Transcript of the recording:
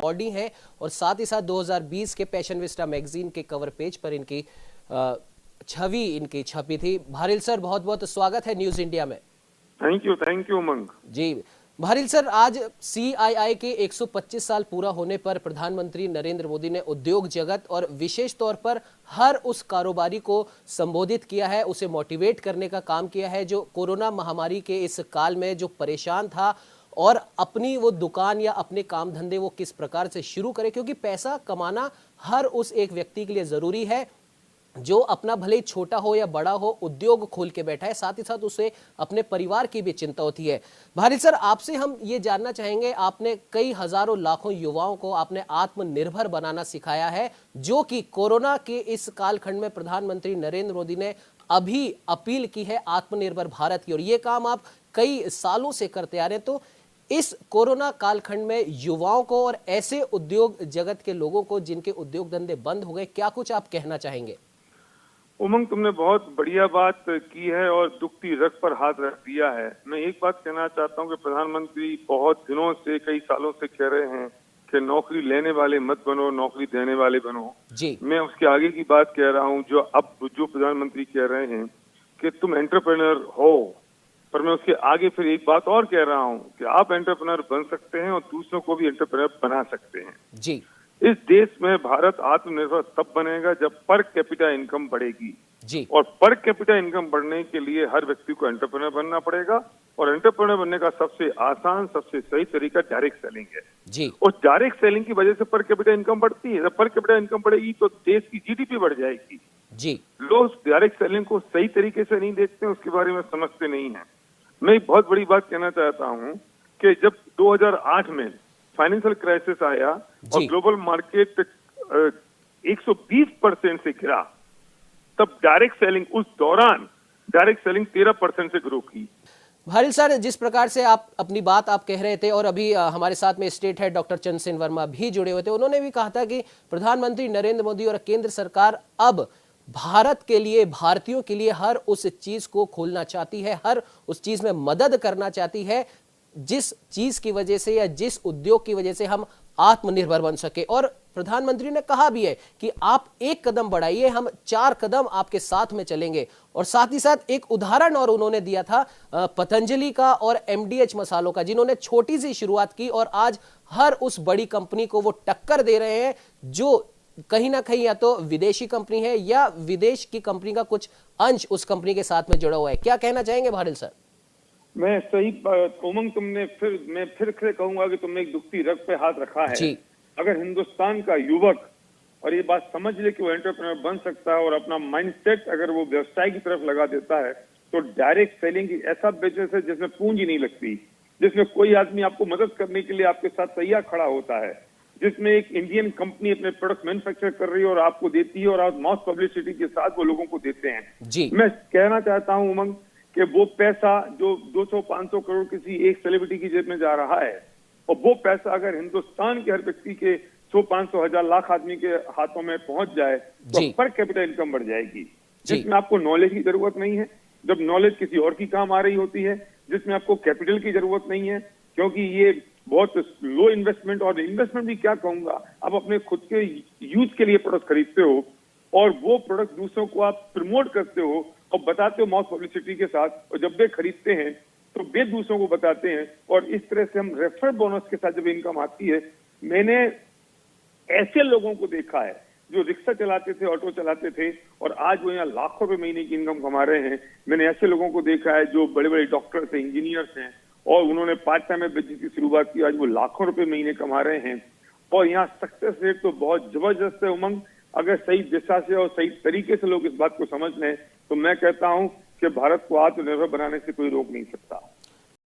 Awardee हैं और साथ ही साथ 2020 के पैशनविस्टा मैगजीन के कवर पेज पर इनकी छवि इनकी छपी थी। भारिल सर, बहुत बहुत स्वागत है न्यूज इंडिया में। Thank you Umang ji. Bharil sir, आज CII के 125 साल पूरा होने पर प्रधानमंत्री नरेंद्र मोदी ने उद्योग जगत और विशेष तौर पर हर उस कारोबारी को संबोधित किया है, उसे मोटिवेट करने का काम किया है जो कोरोना महामारी के इस काल में जो परेशान था और अपनी वो दुकान या अपने काम धंधे वो किस प्रकार से शुरू करे, क्योंकि पैसा कमाना हर उस एक व्यक्ति के लिए जरूरी है जो अपना भले ही छोटा हो या बड़ा हो उद्योग खोल के बैठा है, साथ ही साथ उसे अपने परिवार की भी चिंता होती है। भारिल सर, आपसे हम ये जानना चाहेंगे, आपने कई हजारों लाखों युवाओं को आपने आत्मनिर्भर बनाना सिखाया है, जो कि कोरोना के इस कालखंड में प्रधानमंत्री नरेंद्र मोदी ने अभी अपील की है आत्मनिर्भर भारत की, और ये काम आप कई सालों से करते आ रहे हैं। तो इस कोरोना कालखंड में युवाओं को और ऐसे उद्योग जगत के लोगों को जिनके उद्योग धंधे बंद हो गए, क्या कुछ आप कहना चाहेंगे? उमंग, तुमने बहुत बढ़िया बात की है और दुखती रग पर हाथ रख दिया है। मैं एक बात कहना चाहता हूं कि प्रधानमंत्री बहुत दिनों से, कई सालों से कह रहे हैं कि नौकरी लेने वाले मत बनो, नौकरी देने वाले बनो जी। मैं उसके आगे की बात कह रहा हूं, जो प्रधानमंत्री कह रहे हैं कि तुम एंटरप्रेन्योर हो, पर मैं उसके आगे फिर एक बात और कह रहा हूं कि आप एंटरप्रेन्योर बन सकते हैं और दूसरों को भी एंटरप्रेन्योर बना सकते हैं। जी। इस देश में भारत आत्मनिर्भर तब बनेगा जब पर कैपिटा इनकम बढ़ेगी जी। और पर कैपिटा इनकम बढ़ने के लिए हर व्यक्ति को एंटरप्रेन्योर बनना पड़ेगा और एंटरप्रेन्योर बनने का सबसे आसान, सबसे सही तरीका डायरेक्ट सेलिंग है जी। और डायरेक्ट सेलिंग की वजह से पर कैपिटा इनकम बढ़ती है। जब पर कैपिटा इनकम बढ़ेगी तो देश की GDP बढ़ जाएगी जी। लोग डायरेक्ट सेलिंग को सही तरीके से नहीं देखते, उसके बारे में समझते नहीं है। मैं एक बहुत बड़ी बात कहना चाहता हूँ कि जब 2008 में फाइनेंशियल क्राइसिस आया और ग्लोबल मार्केट 120% से गिरा, तब डायरेक्ट सेलिंग, उस दौरान डायरेक्ट सेलिंग 13% से ग्रो की। भारिल सर, जिस प्रकार से आप अपनी बात आप कह रहे थे और अभी हमारे साथ में state head doctor Chandrasen Verma भी जुड़े हुए थे, उन्होंने भी कहा था कि प्रधानमंत्री नरेंद्र मोदी और केंद्र सरकार अब भारत के लिए, भारतीयों के लिए हर उस चीज को खोलना चाहती है, हर उस चीज में मदद करना चाहती है जिस चीज की वजह से या जिस उद्योग की वजह से हम आत्मनिर्भर बन सके। और प्रधानमंत्री ने कहा भी है कि आप एक कदम बढ़ाइए, हम 4 कदम आपके साथ में चलेंगे। और साथ ही साथ एक उदाहरण और उन्होंने दिया था पतंजलि का और MDH मसालों का, जिन्होंने छोटी सी शुरुआत की और आज हर उस बड़ी कंपनी को वो टक्कर दे रहे हैं जो कहीं ना कहीं या तो विदेशी कंपनी है या विदेश की कंपनी का कुछ अंश उस कंपनी के साथ में जुड़ा हुआ है। क्या कहना चाहेंगे भारिल सर? मैं सही उमंग, मैं फिर से कहूंगा कि तुमने एक दुखती रग पे हाथ रखा है जी। अगर हिंदुस्तान का युवक और ये बात समझ ले कि वो एंटरप्रेन्योर बन सकता है और अपना माइंडसेट अगर वो व्यवसाय की तरफ लगा देता है, तो डायरेक्ट सेलिंग ऐसा बिजनेस है जिसमें पूंजी नहीं लगती, जिसमें कोई आदमी आपको मदद करने के लिए आपके साथ तैयार खड़ा होता है, जिसमें एक इंडियन कंपनी अपने प्रोडक्ट मैन्युफैक्चर कर रही है और आपको देती है और आप मॉस पब्लिसिटी के साथ वो लोगों को देते हैं जी। मैं कहना चाहता हूं उमंग कि वो पैसा जो 200-500 करोड़ किसी एक सेलिब्रिटी की जेब में जा रहा है, और वो पैसा अगर हिंदुस्तान के हर व्यक्ति के 100-500 हजार लाख आदमी के हाथों में पहुंच जाए तो पर कैपिटल इनकम बढ़ जाएगी, जिसमें आपको नॉलेज की जरूरत नहीं है, जब नॉलेज किसी और की काम आ रही होती है, जिसमें आपको कैपिटल की जरूरत नहीं है, क्योंकि ये बहुत लो इन्वेस्टमेंट, और इन्वेस्टमेंट भी क्या कहूंगा, आप अपने खुद के यूज के लिए प्रोडक्ट खरीदते हो और वो प्रोडक्ट दूसरों को आप प्रमोट करते हो और बताते हो माउथ पब्लिसिटी के साथ, और जब वे खरीदते हैं तो वे दूसरों को बताते हैं और इस तरह से हम रेफर बोनस के साथ जब इनकम आती है। मैंने ऐसे लोगों को देखा है जो रिक्शा चलाते थे, ऑटो चलाते थे और आज वो यहाँ लाखों रुपए महीने की इनकम कमा रहे हैं। मैंने ऐसे लोगों को देखा है जो बड़े बड़े डॉक्टर्स हैं, इंजीनियर्स हैं और उन्होंने पार्ट टाइम में बिजनेस की शुरुआत की, आज वो लाखों रुपए महीने कमा रहे हैं। और यहाँ सक्सेस रेट तो बहुत जबरदस्त है उमंग। अगर सही दिशा से और सही तरीके से लोग इस बात को समझ लें तो मैं कहता हूं कि भारत को आत्मनिर्भर बनाने से कोई रोक नहीं सकता।